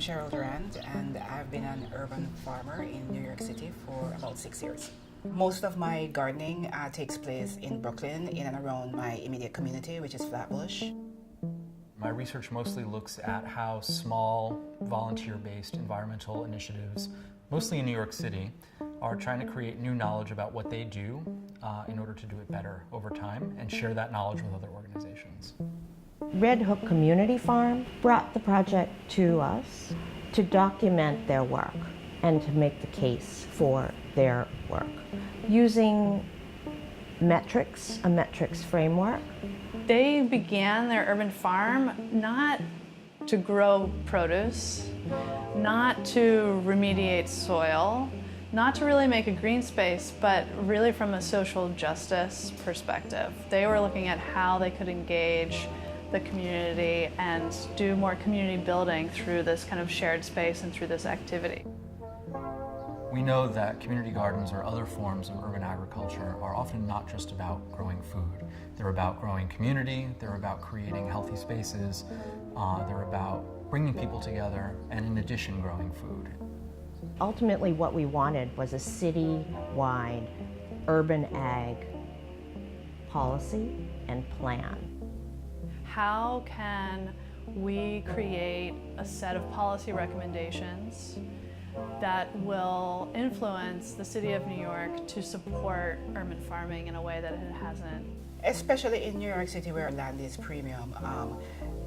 Sheryll Durrant, and I've been an urban farmer in New York City for about 6 years. Most of my gardening takes place in Brooklyn, in and around my immediate community, which is Flatbush. My research mostly looks at how small, volunteer-based environmental initiatives, mostly in New York City, are trying to create new knowledge about what they do in order to do it better over time and share that knowledge with other organizations. Red Hook Community Farm brought the project to us to document their work and to make the case for their work using metrics, a metrics framework. They began their urban farm not to grow produce, not to remediate soil, not to really make a green space, but really from a social justice perspective. They were looking at how they could engage the community and do more community building through this kind of shared space and through this activity. We know that community gardens or other forms of urban agriculture are often not just about growing food. They're about growing community, they're about creating healthy spaces, they're about bringing people together, and in addition, growing food. Ultimately, what we wanted was a city-wide urban ag policy and plan. How can we create a set of policy recommendations that will influence the city of New York to support urban farming in a way that it hasn't? Especially in New York City, where land is premium,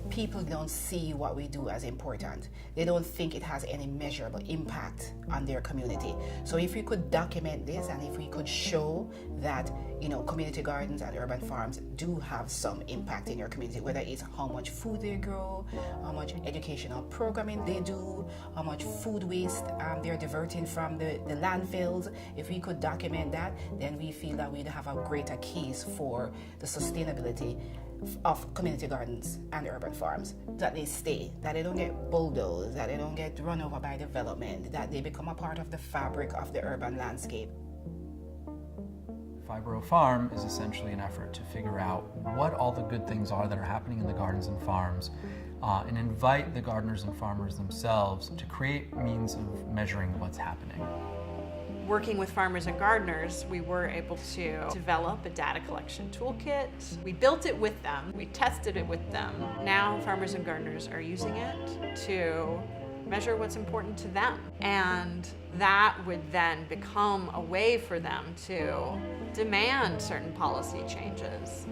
people don't see what we do as important. They don't think it has any measurable impact on their community. So if we could document this and if we could show that, community gardens and urban farms do have some impact in your community, whether it's how much food they grow, how much educational programming they do, how much food waste they're diverting from the landfills. If we could document that, then we feel that we'd have a greater case for the sustainability of community gardens and urban farms, that they stay, that they don't get bulldozed, that they don't get run over by development, that they become a part of the fabric of the urban landscape. Borough Farm is essentially an effort to figure out what all the good things are that are happening in the gardens and farms and invite the gardeners and farmers themselves to create means of measuring what's happening. Working with farmers and gardeners, we were able to develop a data collection toolkit. We built it with them, we tested it with them. Now farmers and gardeners are using it to measure what's important to them. And that would then become a way for them to demand certain policy changes.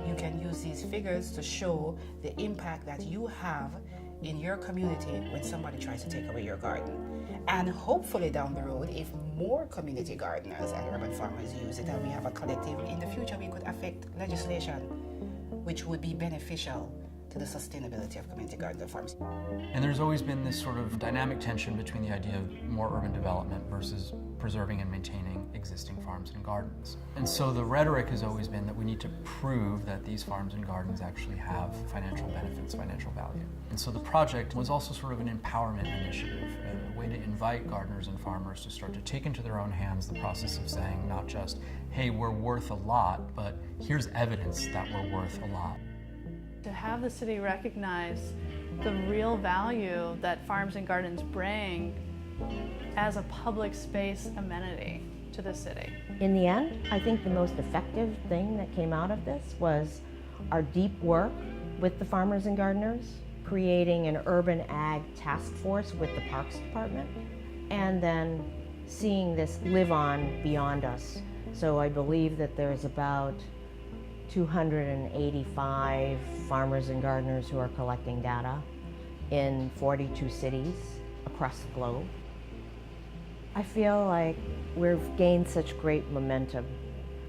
You can use these figures to show the impact that you have in your community when somebody tries to take away your garden. And hopefully down the road, if more community gardeners and urban farmers use it and we have a collective, in the future we could affect legislation which would be beneficial to the sustainability of community gardens and farms. And there's always been this sort of dynamic tension between the idea of more urban development versus preserving and maintaining existing farms and gardens. And so the rhetoric has always been that we need to prove that these farms and gardens actually have financial benefits, financial value. And so the project was also sort of an empowerment initiative, a way to invite gardeners and farmers to start to take into their own hands the process of saying not just, hey, we're worth a lot, but here's evidence that we're worth a lot. To have the city recognize the real value that farms and gardens bring as a public space amenity to the city. In the end, I think the most effective thing that came out of this was our deep work with the farmers and gardeners, creating an urban ag task force with the Parks Department, and then seeing this live on beyond us. So I believe that there's about 285 farmers and gardeners who are collecting data in 42 cities across the globe. I feel like we've gained such great momentum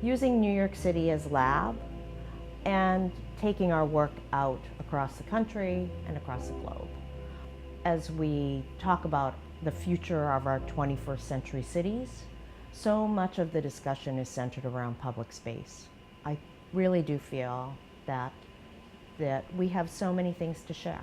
using New York City as lab and taking our work out across the country and across the globe. As we talk about the future of our 21st century cities, so much of the discussion is centered around public space. I really do feel that we have so many things to share.